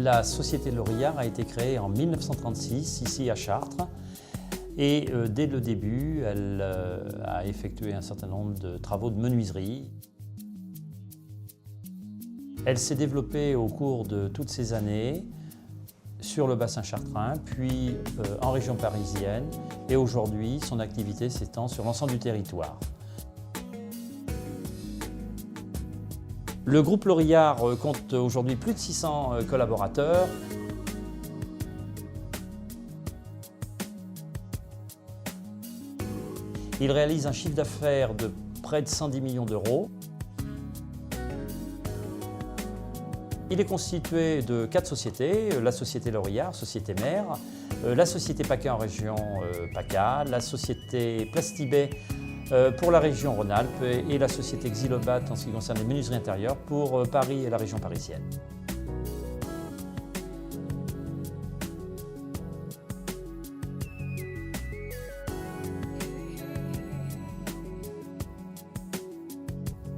La société Lorillard a été créée en 1936, ici à Chartres. Et dès le début, elle a effectué un certain nombre de travaux de menuiserie. Elle s'est développée au cours de toutes ces années sur le bassin chartrain, puis en région parisienne. Et aujourd'hui, son activité s'étend sur l'ensemble du territoire. Le groupe Lorillard compte aujourd'hui plus de 600 collaborateurs. Il réalise un chiffre d'affaires de près de 110 millions d'euros. Il est constitué de 4 sociétés, la société Lorillard, société mère, la société PACA en région PACA, la société Plastibet pour la région Rhône-Alpes et la société Xilobat en ce qui concerne les menuiseries intérieures pour Paris et la région parisienne.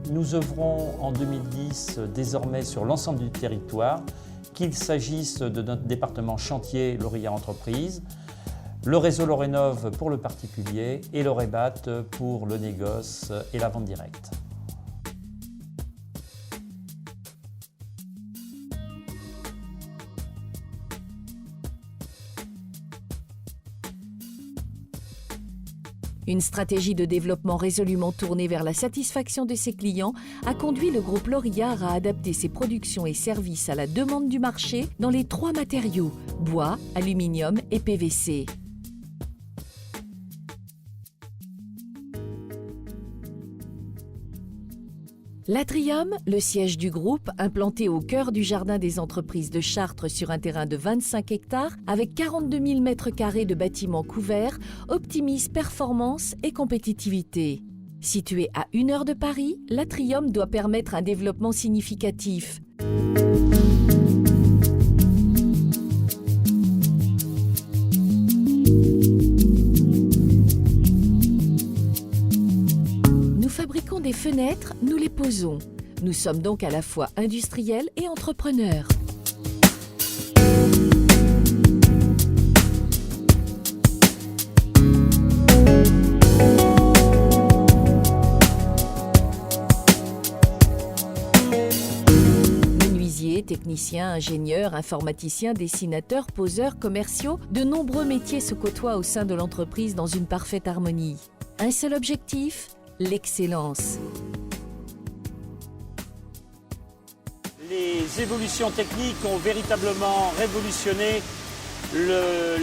Nous œuvrons en 2010 désormais sur l'ensemble du territoire, qu'il s'agisse de notre département chantier Lorillard Entreprises, le réseau Lorénov pour le particulier et Lorébat pour le négoce et la vente directe. Une stratégie de développement résolument tournée vers la satisfaction de ses clients a conduit le groupe Lorillard à adapter ses productions et services à la demande du marché dans les 3 matériaux, bois, aluminium et PVC. L'Atrium, le siège du groupe, implanté au cœur du jardin des entreprises de Chartres sur un terrain de 25 hectares, avec 42 000 m² de bâtiments couverts, optimise performance et compétitivité. Situé à 1 heure de Paris, l'Atrium doit permettre un développement significatif. Nous fabriquons des fenêtres, nous les posons. Nous sommes donc à la fois industriels et entrepreneurs. Menuisiers, techniciens, ingénieurs, informaticiens, dessinateurs, poseurs, commerciaux, de nombreux métiers se côtoient au sein de l'entreprise dans une parfaite harmonie. Un seul objectif, l'excellence. Les évolutions techniques ont véritablement révolutionné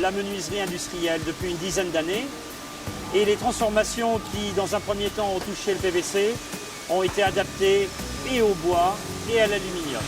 la menuiserie industrielle depuis une dizaine d'années. Et les transformations qui, dans un premier temps, ont touché le PVC, ont été adaptées et au bois et à l'aluminium.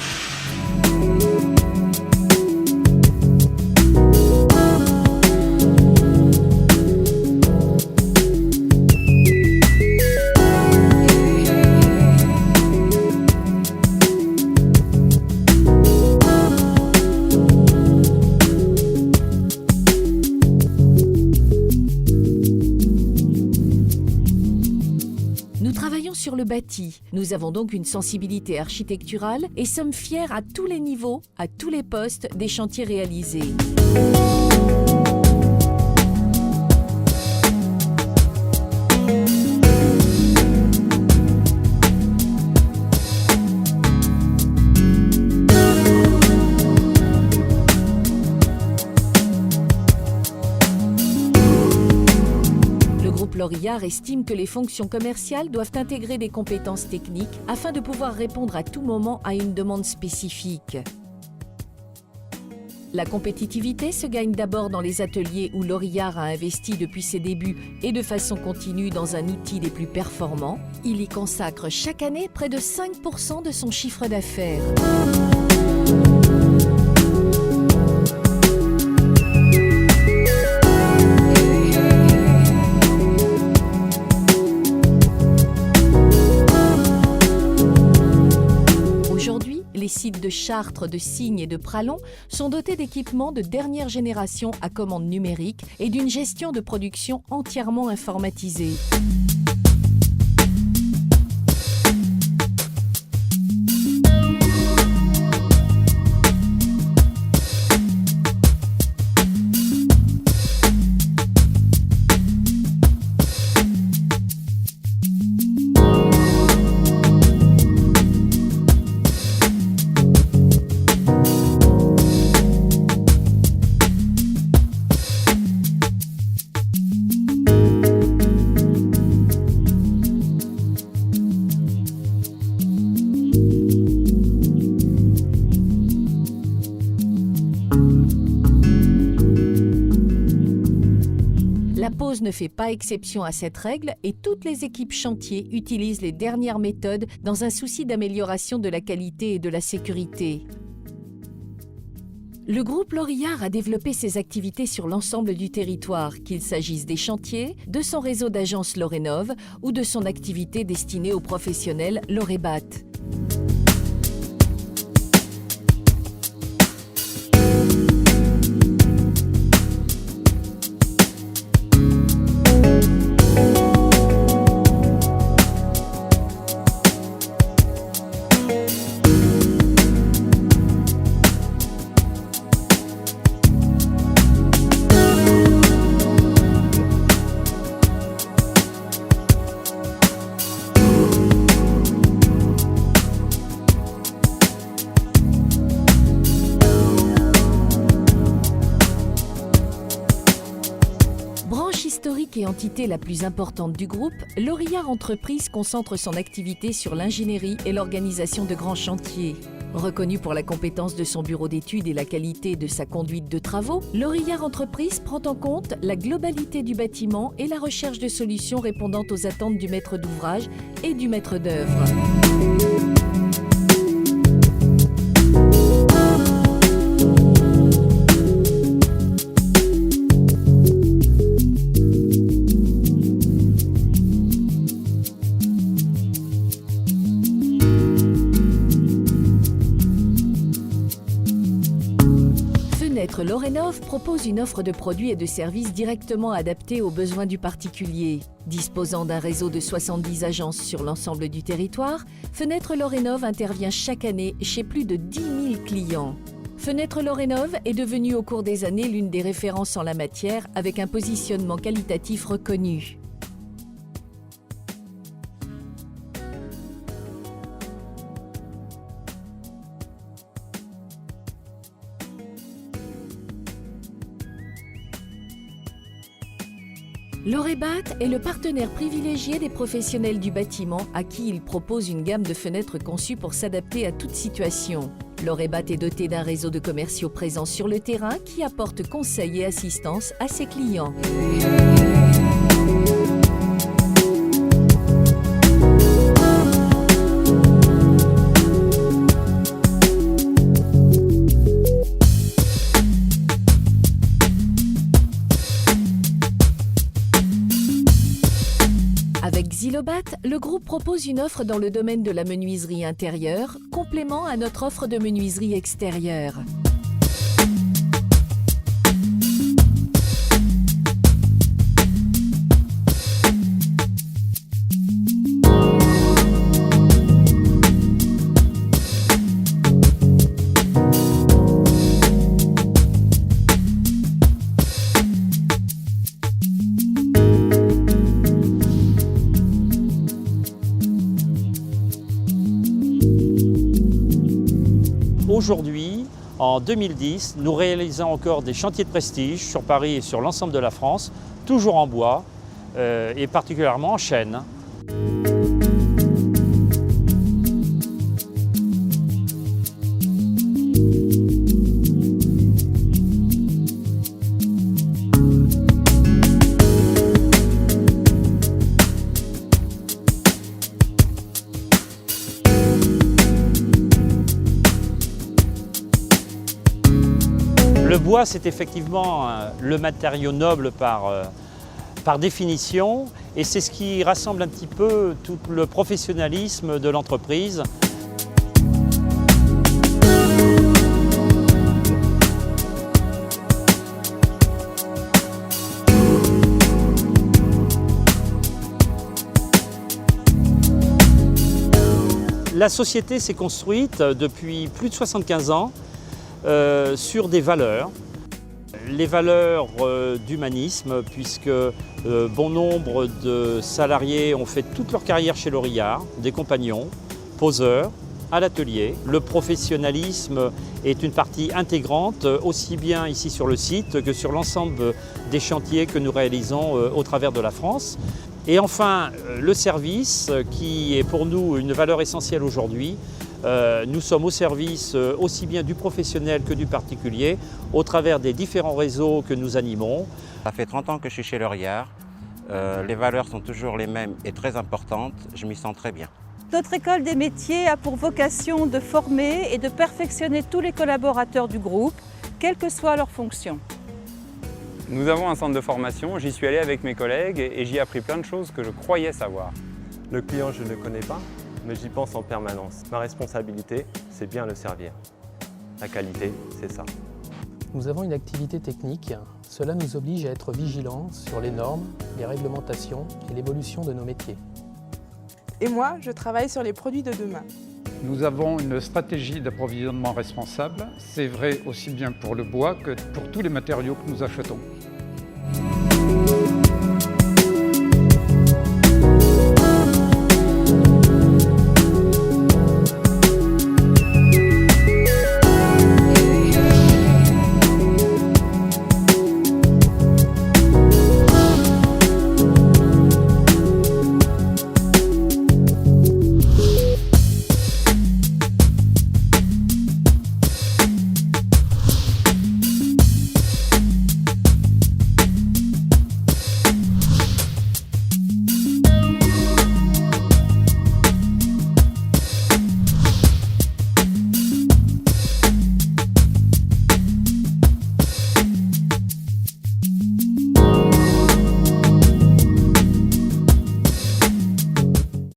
Sur le bâti. Nous avons donc une sensibilité architecturale et sommes fiers à tous les niveaux, à tous les postes des chantiers réalisés. Lorillard estime que les fonctions commerciales doivent intégrer des compétences techniques afin de pouvoir répondre à tout moment à une demande spécifique. La compétitivité se gagne d'abord dans les ateliers où Lorillard a investi depuis ses débuts et de façon continue dans un outil des plus performants. Il y consacre chaque année près de 5% de son chiffre d'affaires. Les sites de Chartres, de Signes et de Pralon sont dotés d'équipements de dernière génération à commande numérique et d'une gestion de production entièrement informatisée. La pose ne fait pas exception à cette règle et toutes les équipes chantier utilisent les dernières méthodes dans un souci d'amélioration de la qualité et de la sécurité. Le groupe Lorillard a développé ses activités sur l'ensemble du territoire, qu'il s'agisse des chantiers, de son réseau d'agences Lorénov ou de son activité destinée aux professionnels Lorébat. Historique et entité la plus importante du groupe, Lorillard Entreprises concentre son activité sur l'ingénierie et l'organisation de grands chantiers. Reconnu pour la compétence de son bureau d'études et la qualité de sa conduite de travaux, Lorillard Entreprises prend en compte la globalité du bâtiment et la recherche de solutions répondant aux attentes du maître d'ouvrage et du maître d'œuvre. Lorénov propose une offre de produits et de services directement adaptés aux besoins du particulier. Disposant d'un réseau de 70 agences sur l'ensemble du territoire, Fenêtre Lorénov intervient chaque année chez plus de 10 000 clients. Fenêtre Lorénov est devenue au cours des années l'une des références en la matière avec un positionnement qualitatif reconnu. Lorébat est le partenaire privilégié des professionnels du bâtiment à qui il propose une gamme de fenêtres conçues pour s'adapter à toute situation. Lorébat est doté d'un réseau de commerciaux présents sur le terrain qui apporte conseils et assistance à ses clients. Avec Xilobat, le groupe propose une offre dans le domaine de la menuiserie intérieure, complément à notre offre de menuiserie extérieure. Aujourd'hui, en 2010, nous réalisons encore des chantiers de prestige sur Paris et sur l'ensemble de la France, toujours en bois et particulièrement en chêne. Le bois, c'est effectivement le matériau noble par définition, et c'est ce qui rassemble un petit peu tout le professionnalisme de l'entreprise. La société s'est construite depuis plus de 75 ans sur des valeurs. Les valeurs d'humanisme, puisque bon nombre de salariés ont fait toute leur carrière chez Lorillard, des compagnons, poseurs, à l'atelier. Le professionnalisme est une partie intégrante, aussi bien ici sur le site que sur l'ensemble des chantiers que nous réalisons au travers de la France. Et enfin, le service, qui est pour nous une valeur essentielle aujourd'hui, Nous sommes au service aussi bien du professionnel que du particulier au travers des différents réseaux que nous animons. Ça fait 30 ans que je suis chez L'Oréal. Les valeurs sont toujours les mêmes et très importantes. Je m'y sens très bien. Notre école des métiers a pour vocation de former et de perfectionner tous les collaborateurs du groupe, quelle que soit leur fonction. Nous avons un centre de formation, j'y suis allé avec mes collègues et j'y ai appris plein de choses que je croyais savoir. Le client, je ne le connais pas, mais j'y pense en permanence. Ma responsabilité, c'est bien le servir. La qualité, c'est ça. Nous avons une activité technique. Cela nous oblige à être vigilants sur les normes, les réglementations et l'évolution de nos métiers. Et moi, je travaille sur les produits de demain. Nous avons une stratégie d'approvisionnement responsable. C'est vrai aussi bien pour le bois que pour tous les matériaux que nous achetons.